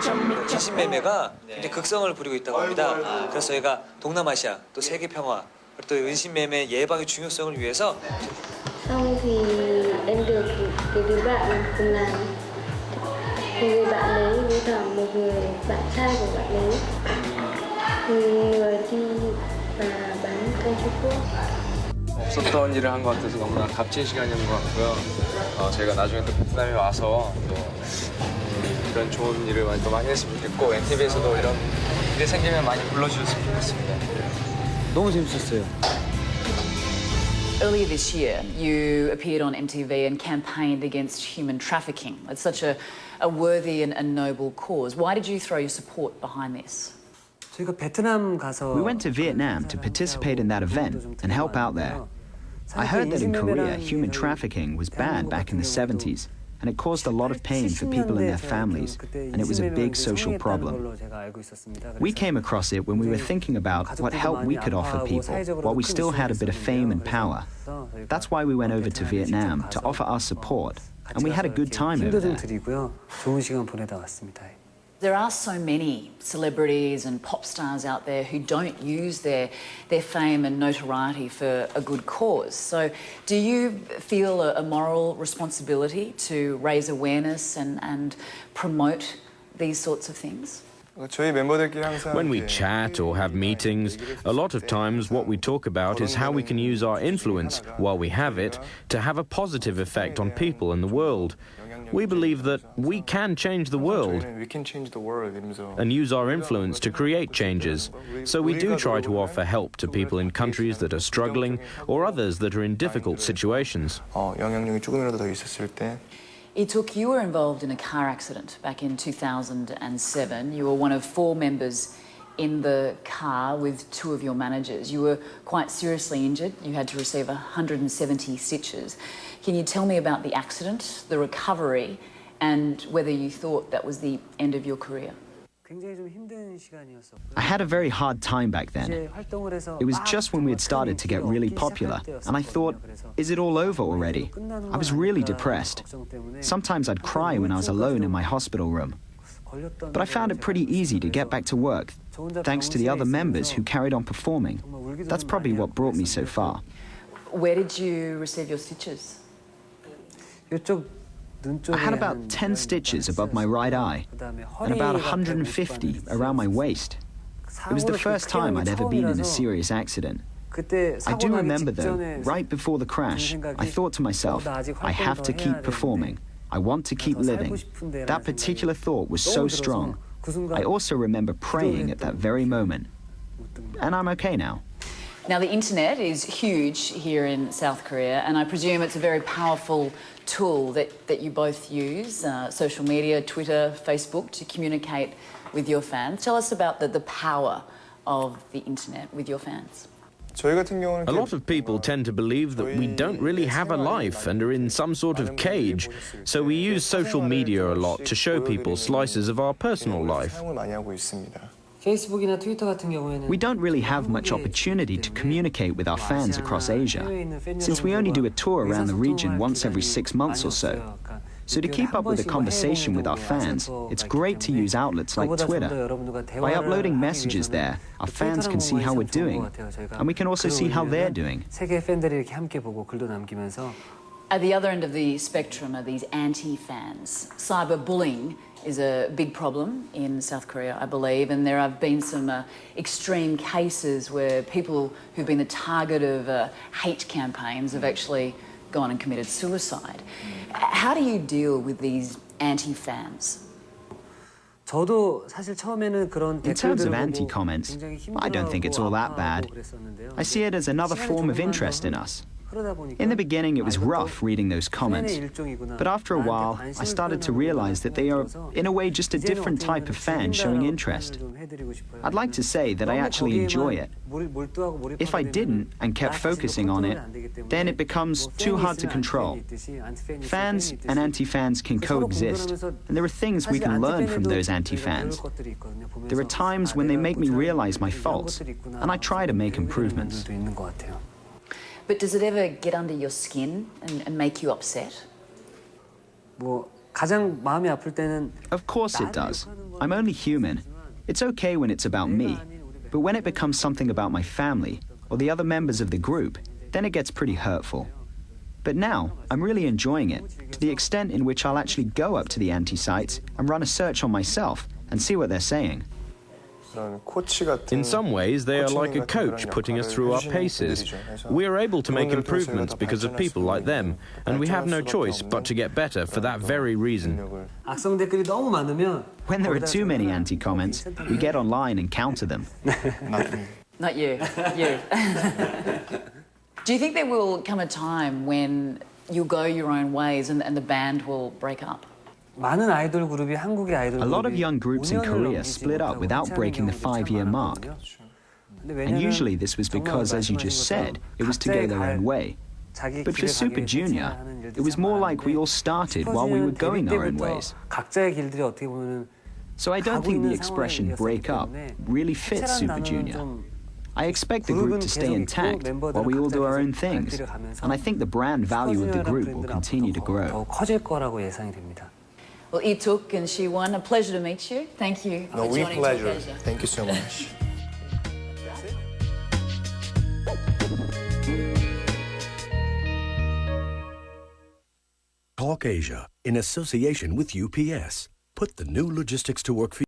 인신매매가 굉장히 극성을 부리고 있다고 합니다. 그래서 저희가 동남아시아 또 세계 평화 또 인신매매 예방의 중요성을 위해서 Xong thì em được cái đứa bạn cùng làm, một người bạn đấy với cả một người bạn trai của bạn đấy, người đi và bán kem Trung Quốc. 없었던 일을 한 것 같아서 너무나 값진 시간이었던 것 같고요. 제가 나중에 또 베트남에 와서 또 이런 좋은 일을 더 많이 했으면 좋겠고 NTV에서도 이런 일이 생기면 많이 불러주셨으면 좋겠습니다. 너무 재밌었어요. Earlier this year, you appeared on MTV and campaigned against human trafficking. It's such a worthy and noble cause. Why did you throw your support behind this? We went to Vietnam to participate in that event and help out there. I heard that in Korea, human trafficking was banned back in the 70s, and it caused a lot of pain for people and their families, and it was a big social problem. We came across it when we were thinking about what help we could offer people while we still had a bit of fame and power. That's why we went over to Vietnam to offer our support, and we had a good time over there. There are so many celebrities and pop stars out there who don't use their fame and notoriety for a good cause. So do you feel a moral responsibility to raise awareness and promote these sorts of things? When we chat or have meetings, a lot of times what we talk about is how we can use our influence, while we have it, to have a positive effect on people in the world. We believe that we can change the world and use our influence to create changes. So we do try to offer help to people in countries that are struggling or others that are in difficult situations. Leeteuk, you were involved in a car accident back in 2007. You were one of 4 members in the car with 2 of your managers. You were quite seriously injured. You had to receive 170 stitches. Can you tell me about the accident, the recovery, and whether you thought that was the end of your career? I had a very hard time back then. It was just when we had started to get really popular, and I thought, is it all over already? I was really depressed. Sometimes I'd cry when I was alone in my hospital room. But I found it pretty easy to get back to work, thanks to the other members who carried on performing. That's probably what brought me so far. Where did you receive your stitches? I had about 10 stitches above my right eye and about 150 around my waist. It was the first time I'd ever been in a serious accident. I do remember though, right before the crash, I thought to myself, I have to keep performing. I want to keep living. That particular thought was so strong. I also remember praying at that very moment. And I'm okay now. Now, the internet is huge here in South Korea, and I presume it's a very powerful tool that you both use, social media, Twitter, Facebook, to communicate with your fans. Tell us about the power of the internet with your fans. A lot of people tend to believe that we don't really have a life and are in some sort of cage, so we use social media a lot to show people slices of our personal life. We don't really have much opportunity to communicate with our fans across Asia, since we only do a tour around the region once every 6 months or so. So to keep up with the conversation with our fans, it's great to use outlets like Twitter. By uploading messages there, our fans can see how we're doing, and we can also see how they're doing. At the other end of the spectrum are these anti-fans. Cyberbullying is a big problem in South Korea, I believe, and there have been some extreme cases where people who've been the target of hate campaigns have actually gone and committed suicide. How do you deal with these anti-fans? In terms of anti-comments, I don't think it's all that bad. I see it as another form of interest in us. In the beginning, it was rough reading those comments, but after a while, I started to realize that they are, in a way, just a different type of fan showing interest. I'd like to say that I actually enjoy it. If I didn't and kept focusing on it, then it becomes too hard to control. Fans and anti-fans can coexist, and there are things we can learn from those anti-fans. There are times when they make me realize my faults, and I try to make improvements. But does it ever get under your skin and make you upset? 가장 마음이 아플 때는 Of course it does. I'm only human. It's okay when it's about me. But when it becomes something about my family or the other members of the group, then it gets pretty hurtful. But now, I'm really enjoying it, to the extent in which I'll actually go up to the anti-sites and run a search on myself and see what they're saying. In some ways, they are like a coach putting us through our paces. We are able to make improvements because of people like them, and we have no choice but to get better for that very reason. 악성 댓글이 너무 많으면 When there are too many anti-comments, we get online and counter them. Not you. You. Do you think there will come a time when you'll go your own ways and the band will break up? 많은 아이돌 그룹이 한국의 아이돌 A lot of 그룹이 young groups in 5년을 Korea 넘기지 split up 못하고 without 해체하는 breaking the 경우도 5-year 참 mark. 많거든요. 근데 And 왜냐면 usually this was because, as you just said, it was to go their own way. 자기 But for 길을 Super 가기 위해 Junior, 해체하는 일들이 it was 참 more like we 많은데 all started while we were 슈퍼주니어는 going 데뷔 our own 때부터 ways. 각자의 길들이 어떻게 보면은 So I don't 가고 think the 있는 expression 상황이었기 break up 때문에 really fits 해체라는 Super 단어는 Junior. 좀 I expect the group to stay intact while we all do our own things. And I think the brand value of the group will continue to grow. 더 커질 거라고 예상이 됩니다. Well, Leeteuk and Siwon, a pleasure to meet you. Thank you for joining Talk Asia. Thank you so much. Talk Asia, in association with UPS. Put the new logistics to work for you.